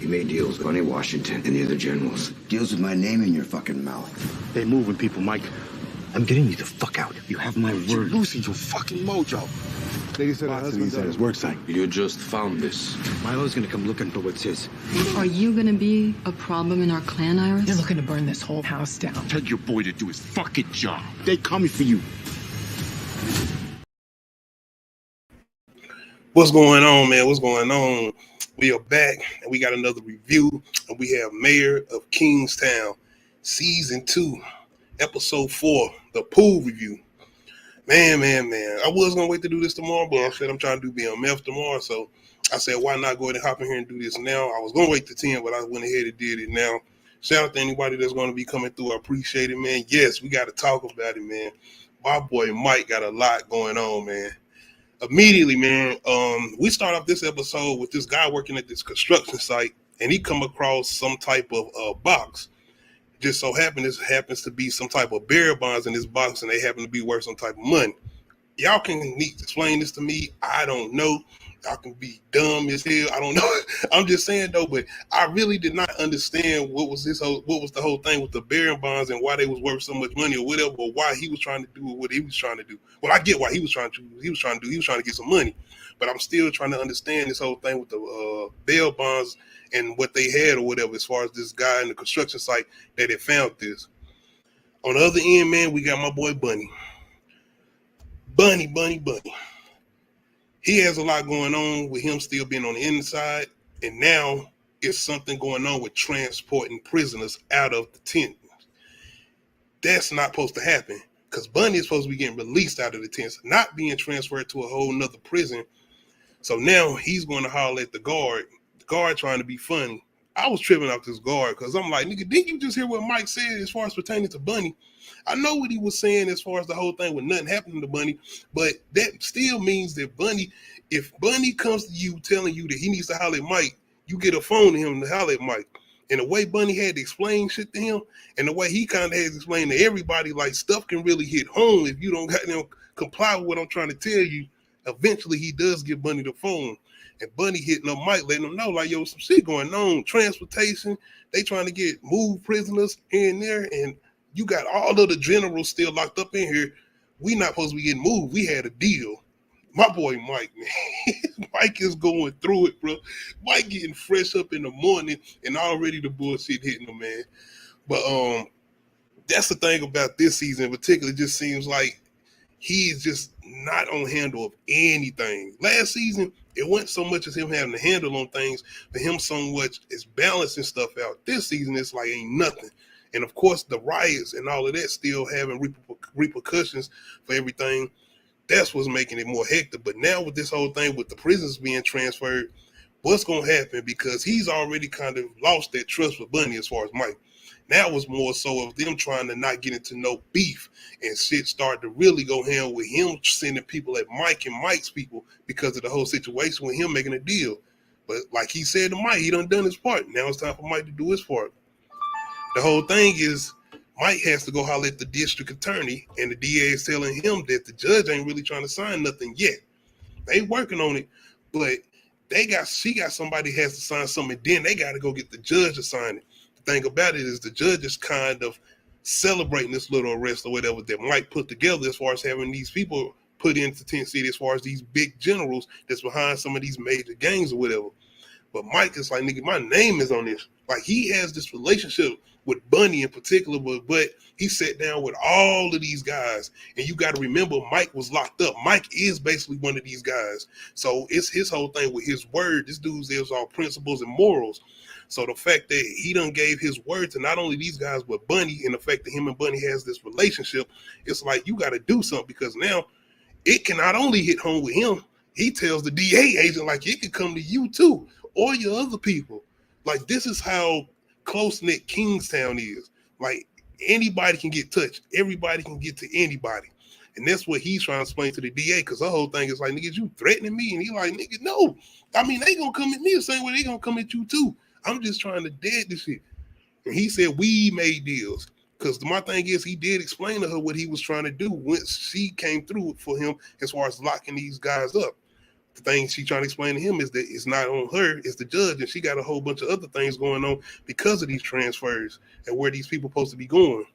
He made deals with Bunny Washington and the other generals. Deals with my name in your fucking mouth. They're moving people, Mike. I'm getting you the fuck out. You have my word. You're losing your fucking mojo. Lady said her husband's at his work site. You just found this. Milo's gonna come looking for what's his. Are you gonna be a problem in our clan, Iris? You're looking to burn this whole house down. Tell your boy to do his fucking job. They coming for you. What's going on, man? What's going on? We are back, and we got another review, and we have Mayor of Kingstown, Season 2, Episode 4, the pool review. Man. I was going to wait to do this tomorrow, but I said I'm trying to do BMF tomorrow, so I said, why not go ahead and hop in here and do this now? I was going to wait to 10, but I went ahead and did it now. Shout out to anybody that's going to be coming through. I appreciate it, man. Yes, we got to talk about it, man. My boy Mike got a lot going on, man. Immediately, man, we start off this episode with this guy working at this construction site, and he come across some type of box. Just so happens to be some type of bearer bonds in this box, and they happen to be worth some type of money. Y'all can explain this to me. I don't know. Y'all can be dumb as hell. I don't know. I'm just saying though, but I really did not understand what was the whole thing with the bearer bonds and why they was worth so much money or whatever, or why he was trying to do what he was trying to do. Well, I get why he was trying to get some money, but I'm still trying to understand this whole thing with the bail bonds and what they had or whatever, as far as this guy in the construction site that had found this. On the other end, man, we got my boy Bunny. Bunny. He has a lot going on with him still being on the inside, and now it's something going on with transporting prisoners out of the tent. That's not supposed to happen, because Bunny is supposed to be getting released out of the tents, not being transferred to a whole nother prison. So now he's going to holler at the guard trying to be funny. I was tripping off this guard because I'm like, nigga, didn't you just hear what Mike said as far as pertaining to Bunny? I know what he was saying as far as the whole thing with nothing happening to Bunny, but that still means that if Bunny comes to you telling you that he needs to holler at Mike, you get a phone to him to holler at Mike. And the way Bunny had to explain shit to him, and the way he kind of has to explain to everybody, like, stuff can really hit home if you don't comply with what I'm trying to tell you. Eventually, he does give Bunny the phone. And Bunny hitting up Mike, letting him know, like, yo, some shit going on. Transportation, they trying to move prisoners here and there, and you got all of the generals still locked up in here. We not supposed to be getting moved. We had a deal. My boy Mike, man. Mike is going through it, bro. Mike getting fresh up in the morning, and already the bullshit hitting him, man. But that's the thing about this season in particular. It just seems like he's just not on handle of anything. Last season, it wasn't so much as him having a handle on things, but him so much as balancing stuff out. This season, it's like ain't nothing. And of course, the riots and all of that still having repercussions for everything. That's what's making it more hectic. But now with this whole thing with the prisoners being transferred, what's going to happen? Because he's already kind of lost that trust with Bunny as far as Mike. Now it was more so of them trying to not get into no beef, and shit started to really go ham with him sending people at Mike and Mike's people because of the whole situation with him making a deal. But like he said to Mike, he done his part. Now it's time for Mike to do his part. The whole thing is Mike has to go holler at the district attorney, and the DA is telling him that the judge ain't really trying to sign nothing yet. They working on it, but she got somebody has to sign something, and then they got to go get the judge to sign it. The thing about it is the judge is kind of celebrating this little arrest or whatever that Mike put together as far as having these people put into Tent City, as far as these big generals that's behind some of these major gangs or whatever. But Mike is like, nigga, my name is on this. Like, he has this relationship with Bunny in particular, but he sat down with all of these guys. And you got to remember, Mike was locked up. Mike is basically one of these guys. So it's his whole thing with his word. This dude's is all principles and morals. So the fact that he done gave his word to not only these guys, but Bunny, and the fact that him and Bunny has this relationship, it's like, you got to do something, because now it can not only hit home with him, he tells the DA agent, like, it could come to you too, or your other people. Like, this is how close-knit Kingstown is. Like, anybody can get touched. Everybody can get to anybody. And that's what he's trying to explain to the DA, because the whole thing is like, nigga, you threatening me? And he like, nigga, no. I mean, they gonna come at me the same way they gonna come at you too. I'm just trying to dead this shit. And he said, we made deals. Because my thing is, he did explain to her what he was trying to do once she came through for him as far as locking these guys up. the thing she trying to explain to him is that it's not on her, it's the judge, and she got a whole bunch of other things going on because of these transfers and where these people supposed to be going.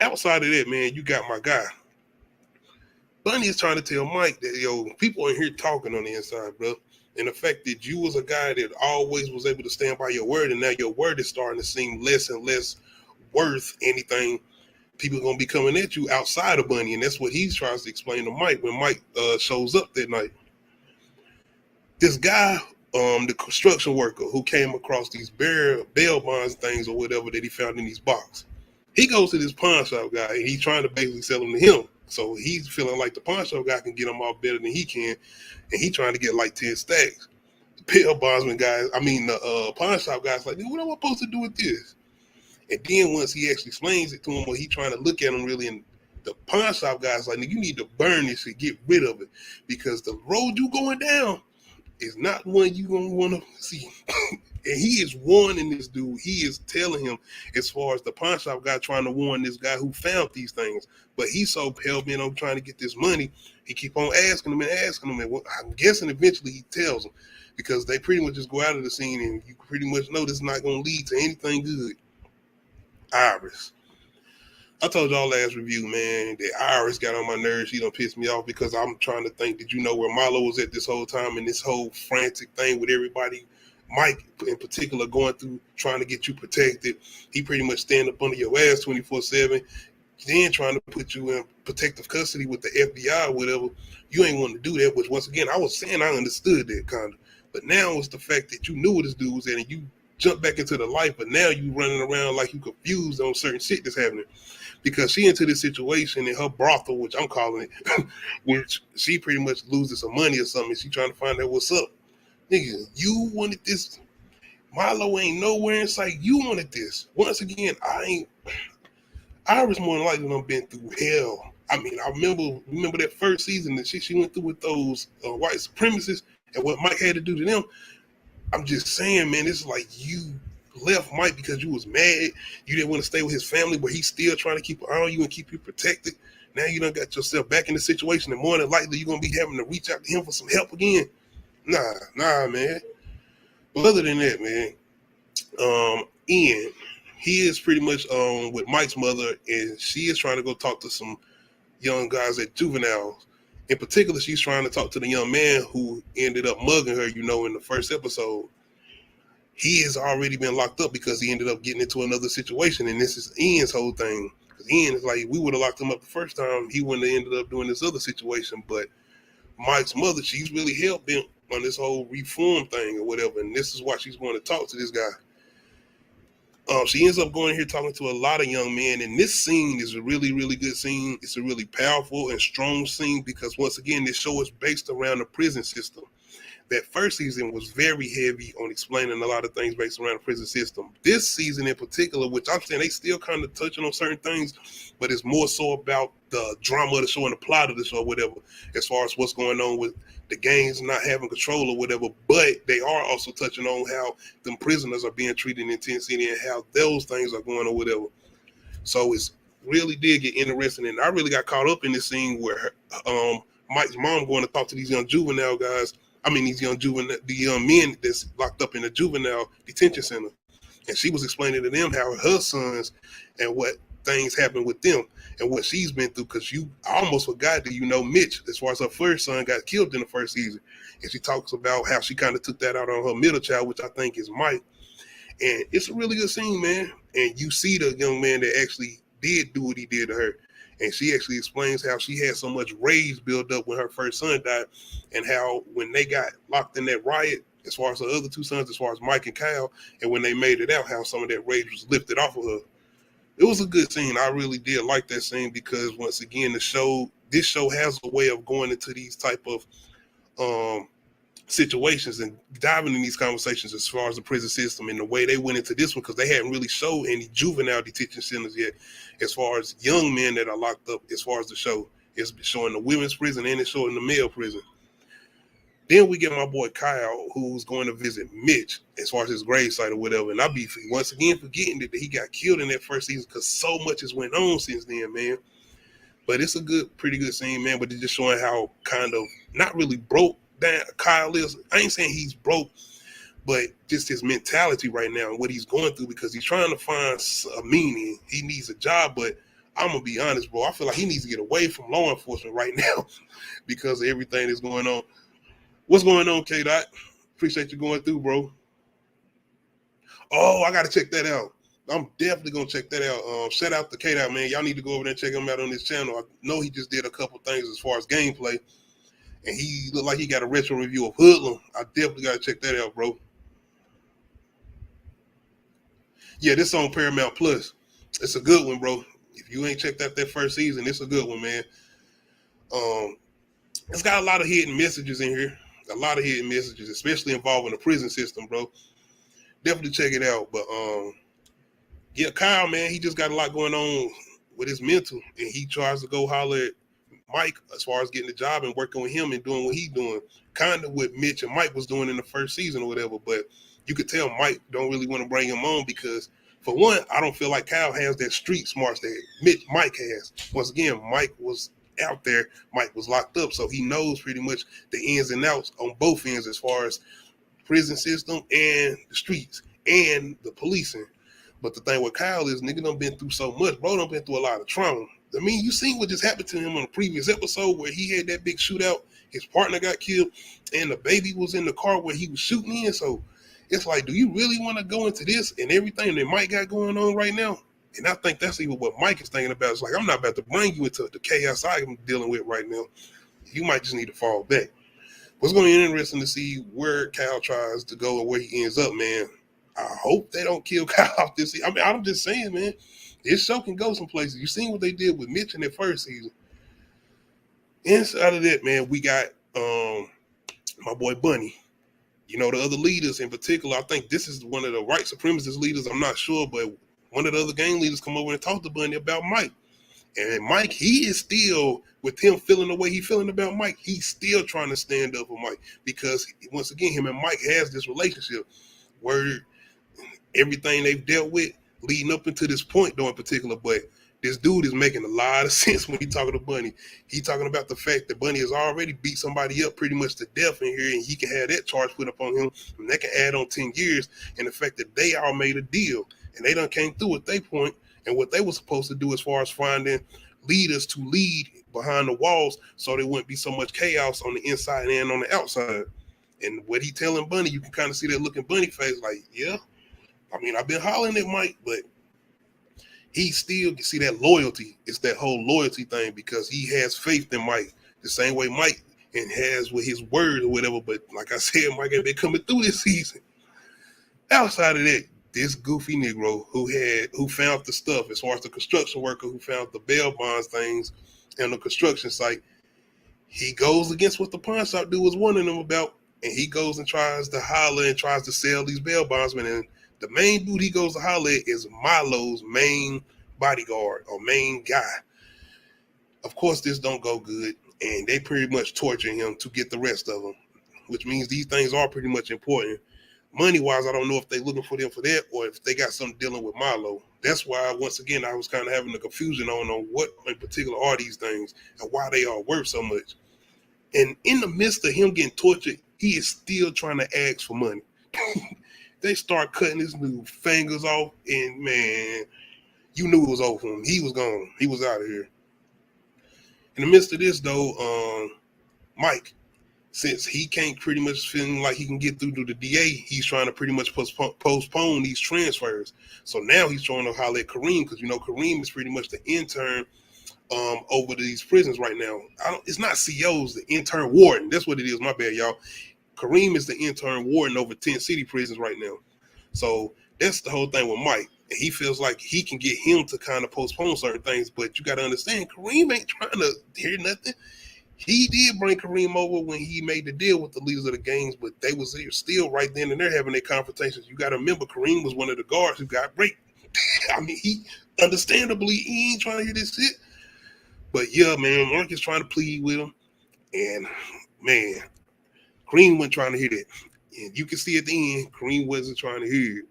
Outside of that, man, you got my guy. Bunny is trying to tell Mike that, yo, people are here talking on the inside, bro. And the fact that you was a guy that always was able to stand by your word, and now your word is starting to seem less and less worth anything. People are going to be coming at you outside of Bunny, and that's what he tries to explain to Mike when Mike shows up that night. This guy, the construction worker who came across these bail bonds things or whatever that he found in these boxes, he goes to this pawn shop guy, and he's trying to basically sell them to him. So he's feeling like the pawn shop guy can get them off better than he can, and he's trying to get like 10 stacks. The bail bondsman guys, the pawn shop guy's like, what am I supposed to do with this? And then once he actually explains it to him, or he trying to look at him really, and the pawn shop guy's like, you need to burn this and get rid of it, because the road you going down is not one you gonna want to see. And he is warning this dude. He is telling him, as far as the pawn shop guy trying to warn this guy who found these things, but he's so hell-bent on trying to get this money, he keep on asking him, and I'm guessing eventually he tells him, because they pretty much just go out of the scene, and you pretty much know this is not going to lead to anything good. Iris. I told y'all last review, man, that Iris got on my nerves. She done pissed me off, because I'm trying to think, did you know where Milo was at this whole time, and this whole frantic thing with everybody, Mike in particular, going through trying to get you protected. He pretty much stand up under your ass 24/7, then trying to put you in protective custody with the FBI or whatever. You ain't want to do that, which once again, I was saying I understood that kind of. But now it's the fact that you knew where this dude was at and you jumped back into the life, but now you running around like you confused on certain shit that's happening. Because she into this situation in her brothel, which I'm calling it, which she pretty much loses some money or something. She trying to find out what's up. Nigga, you wanted this. Milo ain't nowhere in sight. You wanted this. Once again, Iris more than likely done been through hell. I mean, I remember that first season, the shit she went through with those white supremacists and what Mike had to do to them. I'm just saying, man, it's like you left Mike because you was mad. You didn't want to stay with his family, but he's still trying to keep an eye on you and keep you protected. Now you done got yourself back in the situation, and more than likely you're going to be having to reach out to him for some help again. Nah, man. But other than that, man, Ian, he is pretty much with Mike's mother, and she is trying to go talk to some young guys at juveniles. In particular, she's trying to talk to the young man who ended up mugging her, in the first episode. He has already been locked up because he ended up getting into another situation, and this is Ian's whole thing. Because Ian is like, we would have locked him up the first time, he wouldn't have ended up doing this other situation. But Mike's mother, she's really hell-bent on this whole reform thing or whatever, and this is why she's going to talk to this guy. She ends up going here talking to a lot of young men, and this scene is a really, really good scene. It's a really powerful and strong scene because, once again, this show is based around the prison system. That first season was very heavy on explaining a lot of things based around the prison system. This season in particular, which I'm saying they still kind of touching on certain things, but it's more so about the drama of the show and the plot of the show or whatever, as far as what's going on with the gangs not having control or whatever. But they are also touching on how them prisoners are being treated in Tent City and how those things are going or whatever. So it's really did get interesting, and I really got caught up in this scene where Mike's mom going to talk to these young juvenile guys. The young men that's locked up in a juvenile detention center. And she was explaining to them how her sons and what things happened with them and what she's been through. Because I almost forgot that, Mitch, as far as her first son, got killed in the first season. And she talks about how she kind of took that out on her middle child, which I think is Mike. And it's a really good scene, man. And you see the young man that actually did do what he did to her. And she actually explains how she had so much rage built up when her first son died, and how when they got locked in that riot, as far as the other two sons, as far as Mike and Kyle, and when they made it out, how some of that rage was lifted off of her. It was a good scene. I really did like that scene because, once again, this show has a way of going into these type of situations and diving in these conversations as far as the prison system and the way they went into this one, because they hadn't really showed any juvenile detention centers yet as far as young men that are locked up. As far as the show, it's showing the women's prison and it's showing the male prison. Then we get my boy Kyle, who's going to visit Mitch as far as his gravesite or whatever, and I'll be once again forgetting that he got killed in that first season because so much has went on since then, man. But it's a pretty good scene, man. But it's just showing how kind of not really broke Kyle is. I ain't saying he's broke, but just his mentality right now and what he's going through, because he's trying to find a meaning. He needs a job, but I'm gonna be honest, bro. I feel like he needs to get away from law enforcement right now because of everything that's going on. What's going on, K Dot? Appreciate you going through, bro. Oh, I gotta check that out. I'm definitely gonna check that out. Shout out to K Dot, man. Y'all need to go over there and check him out on this channel. I know he just did a couple things as far as gameplay, and he looked like he got a retro review of Hoodlum. I definitely gotta check that out, bro. Yeah, this on Paramount Plus. It's a good one, bro. If you ain't checked out that first season, it's a good one, man. It's got a lot of hidden messages in here. A lot of hidden messages, especially involving the prison system, bro. Definitely check it out. But yeah, Kyle, man, he just got a lot going on with his mental, and he tries to go holler at Mike as far as getting the job and working with him and doing what he's doing, kind of what Mitch and Mike was doing in the first season or whatever. But you could tell Mike don't really want to bring him on because, for one, I don't feel like Kyle has that street smarts that Mike has. Once again, Mike was out there. Mike was locked up, so he knows pretty much the ins and outs on both ends as far as prison system and the streets and the policing. But the thing with Kyle is nigga done been through so much. Bro done been through a lot of trauma. I mean, you seen what just happened to him on the previous episode where he had that big shootout. His partner got killed and the baby was in the car where he was shooting in. So it's like, do you really want to go into this and everything that Mike got going on right now? And I think that's even what Mike is thinking about. It's like, I'm not about to bring you into the chaos I'm dealing with right now. You might just need to fall back. What's going to be interesting to see where Kyle tries to go and where he ends up, man. I hope they don't kill Kyle off this season. I mean, I'm just saying, man, this show can go some places. You seen what they did with Mitch in their first season. Inside of that, man, we got my boy Bunny. You know, the other leaders in particular, I think this is one of the white supremacist leaders. I'm not sure, but one of the other gang leaders come over and talk to Bunny about Mike. And Mike, he is still, with him feeling the way he's feeling about Mike, he's still trying to stand up for Mike because, once again, him and Mike has this relationship where everything they've dealt with leading up into this point, though, in particular. But this dude is making a lot of sense when he talking to Bunny. He talking about the fact that Bunny has already beat somebody up pretty much to death in here, and he can have that charge put up on him, and they can add on 10 years. And the fact that they all made a deal, and they done came through at their point, and what they were supposed to do as far as finding leaders to lead behind the walls so there wouldn't be so much chaos on the inside and on the outside. And what he telling Bunny, you can kind of see that look in Bunny face like, yeah, I mean, I've been hollering at Mike, but he still see that loyalty. It's that whole loyalty thing because he has faith in Mike the same way Mike and has with his word or whatever. But like I said, Mike ain't been coming through this season. Outside of that, this goofy Negro who found the stuff as far as the construction worker who found the bail bonds things on the construction site, he goes against what the pawn shop dude was warning him about, and he goes and tries to holler and tries to sell these bail bondsmen. And the main dude he goes to holler at is Milo's main bodyguard or main guy. Of course, this don't go good, and they pretty much torture him to get the rest of them, which means these things are pretty much important. Money-wise, I don't know if they're looking for them for that or if they got something dealing with Milo. That's why, once again, I was kind of having a confusion on what in particular are these things and why they are worth so much. And in the midst of him getting tortured, he is still trying to ask for money. They start cutting his new fingers off, and man, you knew it was over for him. He was gone. He was out of here. In the midst of this, though, Mike, since he can't pretty much feel like he can get through to the DA, he's trying to pretty much postpone these transfers. So now he's trying to holler at Kareem because, you know, Kareem is pretty much the intern over these prisons right now. It's not COs, the intern warden. That's what it is. My bad, y'all. Kareem is the intern warden over 10 city prisons right now. So that's the whole thing with Mike. And he feels like he can get him to kind of postpone certain things. But you got to understand, Kareem ain't trying to hear nothing. He did bring Kareem over when he made the deal with the leaders of the gangs, but they was still right then and there having their confrontations. You got to remember, Kareem was one of the guards who got raped. I mean, he understandably, he ain't trying to hear this shit. But yeah, man, Mark is trying to plead with him. And man, Kareem wasn't trying to hear that. And you can see at the end, Kareem wasn't trying to hear it.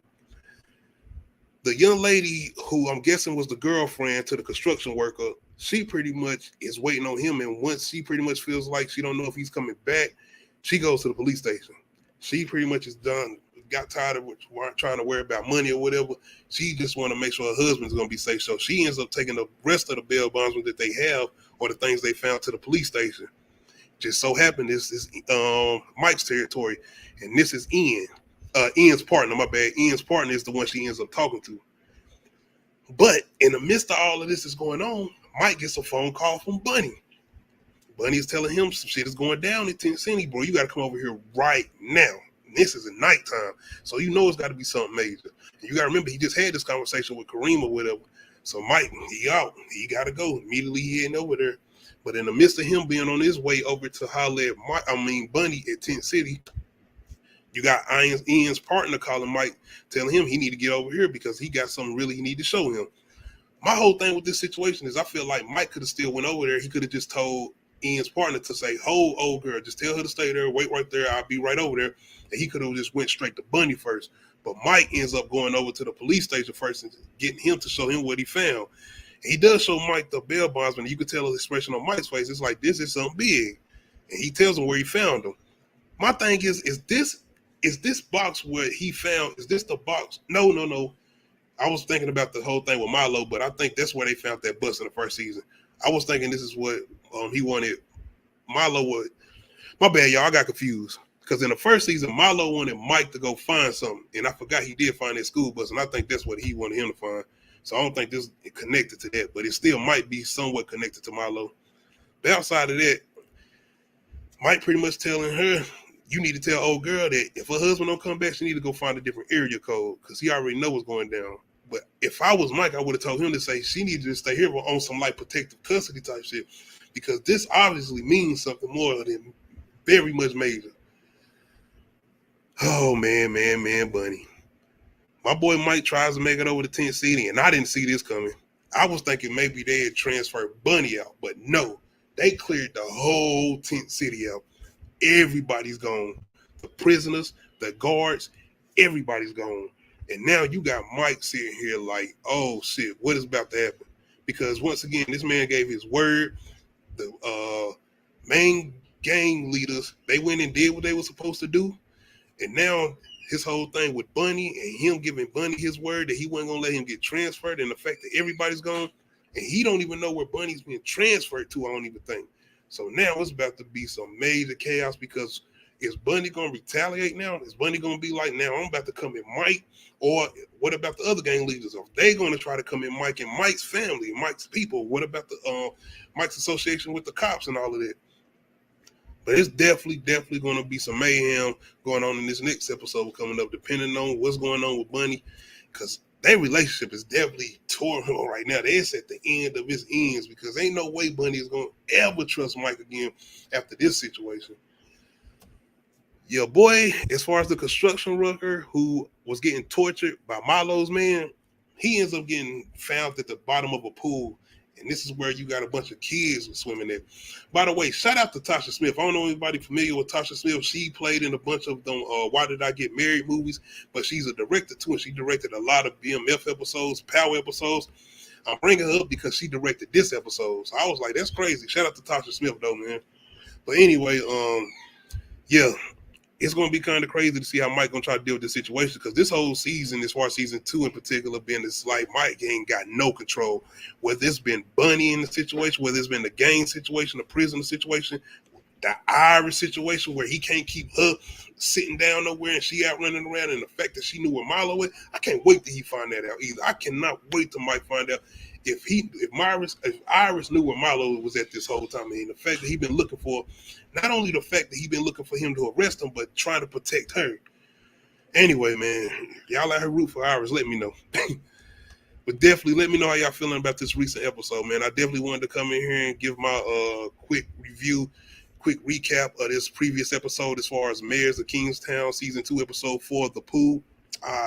The young lady who I'm guessing was the girlfriend to the construction worker, she pretty much is waiting on him. And once she pretty much feels like she don't know if he's coming back, She goes to the police station. She pretty much is done, got tired of trying to worry about money or whatever. She just want to make sure her husband's going to be safe. So she ends up taking the rest of the bail bondsmen that they have or the things they found to the police station. Just so happened this is Mike's territory, and this is Ian's partner, my bad. Ian's partner is the one she ends up talking to. But in the midst of all of this is going on, Mike gets a phone call from Bunny. Bunny is telling him some shit is going down in Tennessee, bro. You got to come over here right now. And this is at nighttime, so you know it's got to be something major. And you got to remember, he just had this conversation with Kareem or whatever. So Mike, he out. He got to go. Immediately he heading over there. But in the midst of him being on his way over to holler at Bunny at Tent City, you got Ian's partner calling Mike, telling him he need to get over here because he got something really he need to show him. My whole thing with this situation is I feel like Mike could have still went over there. He could have just told Ian's partner to say, hold, old girl, just tell her to stay there, wait right there, I'll be right over there. And he could have just went straight to Bunny first. But Mike ends up going over to the police station first and getting him to show him what he found. He does show Mike the bail bondsman. You could tell the expression on Mike's face. It's like, this is something big. And he tells him where he found them. My thing is this box where he found, is this the box? No. I was thinking about the whole thing with Milo, but I think that's where they found that bus in the first season. I was thinking this is what he wanted Milo would. My bad, y'all. I got confused. Because in the first season, Milo wanted Mike to go find something. And I forgot he did find that school bus. And I think that's what he wanted him to find. So I don't think this is connected to that, but it still might be somewhat connected to Milo. But outside of that, Mike pretty much telling her, you need to tell old girl that if her husband don't come back, she need to go find a different area code because he already know what's going down. But if I was Mike, I would have told him to say she needs to stay here on some like protective custody type shit because this obviously means something more than very much major. Oh, man, Bunny. My boy Mike tries to make it over to Tennessee, and I didn't see this coming. I was thinking maybe they had transferred Bunny out, but no. They cleared the whole tent city out. Everybody's gone. The prisoners, the guards, everybody's gone. And now you got Mike sitting here like, oh, shit, what is about to happen? Because once again, this man gave his word. The main gang leaders, they went and did what they were supposed to do. And now his whole thing with Bunny and him giving Bunny his word that he wasn't going to let him get transferred and the fact that everybody's gone and he don't even know where Bunny's being transferred to, I don't even think. So now it's about to be some major chaos because is Bunny going to retaliate now? Is Bunny going to be like, now I'm about to come at Mike? Or what about the other gang leaders? Are they going to try to come at Mike and Mike's family, Mike's people? What about the Mike's association with the cops and all of that? But it's definitely going to be some mayhem going on in this next episode coming up, depending on what's going on with Bunny, because their relationship is definitely turmoil right now. They're at the end of its ends because ain't no way Bunny is going to ever trust Mike again after this situation. Yeah, boy, as far as the construction worker who was getting tortured by Milo's man, he ends up getting found at the bottom of a pool. And this is where you got a bunch of kids swimming there. By the way, shout out to Tasha Smith. I don't know anybody familiar with Tasha Smith. She played in a bunch of them Why Did I Get Married movies, but she's a director too, and she directed a lot of BMF episodes, Power episodes. I'm bringing her up because she directed this episode. So I was like, that's crazy. Shout out to Tasha Smith though, man. But anyway, yeah. It's going to be kind of crazy to see how Mike going to try to deal with this situation because this whole season, as far as season 2 in particular, been this like Mike ain't got no control. Whether it's been Bunny in the situation, whether it's been the gang situation, the prisoner situation, the Irish situation where he can't keep her sitting down nowhere and she out running around, and the fact that she knew where Milo was, I can't wait till he find that out either. I cannot wait till Mike find out if Iris knew where Milo was at this whole time, and the fact that he been looking for, not only the fact that he been looking for him to arrest him, but trying to protect her. Anyway, man, y'all let her root for Iris, let me know. But definitely let me know how y'all feeling about this recent episode, man. I definitely wanted to come in here and give my quick review, quick recap of this previous episode as far as Mayors of Kingstown season 2 episode 4, The Pool.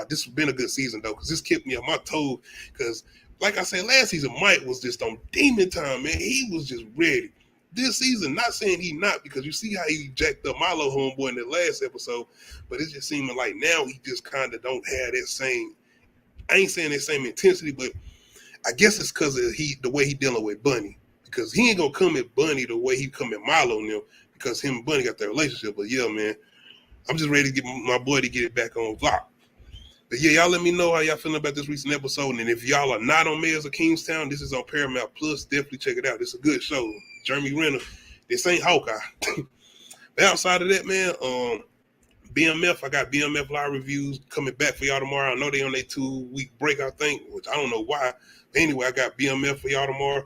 This has been a good season though, because this kept me on my toes. Because like I said, last season Mike was just on demon time, man. He was just ready. This season, not saying he not, because you see how he jacked up Milo homeboy in the last episode, but it's just seeming like now he just kind of don't have that same, I ain't saying that same intensity, but I guess it's because of the way he dealing with Bunny. Because he ain't gonna come at Bunny the way he come at Milo now. because him and Bunny got their relationship. But yeah, man, I'm just ready to get my boy to get it back on Vlog. But yeah, y'all let me know how y'all feeling about this recent episode. And if y'all are not on Mayors of Kingstown, this is on Paramount Plus. Definitely check it out. It's a good show. Jeremy Renner. This ain't Hawkeye. But outside of that, man, BMF, I got BMF live reviews coming back for y'all tomorrow. I know they on their 2-week break, I think, which I don't know why. But anyway, I got BMF for y'all tomorrow.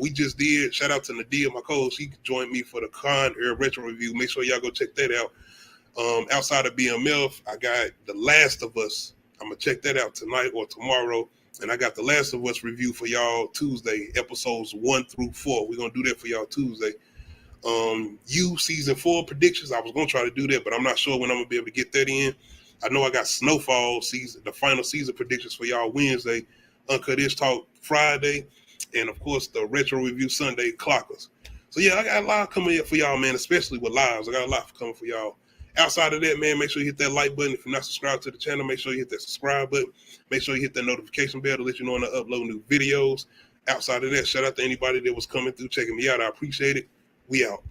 We just did. Shout out to Nadia, my co-host. She joined me for the Con Air Retro review. Make sure y'all go check that out. Outside of BMF, I got The Last of Us. I'm going to check that out tonight or tomorrow. And I got The Last of Us review for y'all Tuesday, episodes 1 through 4. We're going to do that for y'all Tuesday. Season 4 predictions. I was going to try to do that, but I'm not sure when I'm going to be able to get that in. I know I got Snowfall season, the final season predictions for y'all Wednesday, Uncut Ish Talk Friday, and of course the Retro Review Sunday Clockers. So yeah, I got a lot coming up for y'all, man, especially with lives. I got a lot coming for y'all. Outside of that, man, make sure you hit that like button. If you're not subscribed to the channel, make sure you hit that subscribe button. Make sure you hit that notification bell to let you know when I upload new videos. Outside of that, shout out to anybody that was coming through, checking me out. I appreciate it. We out.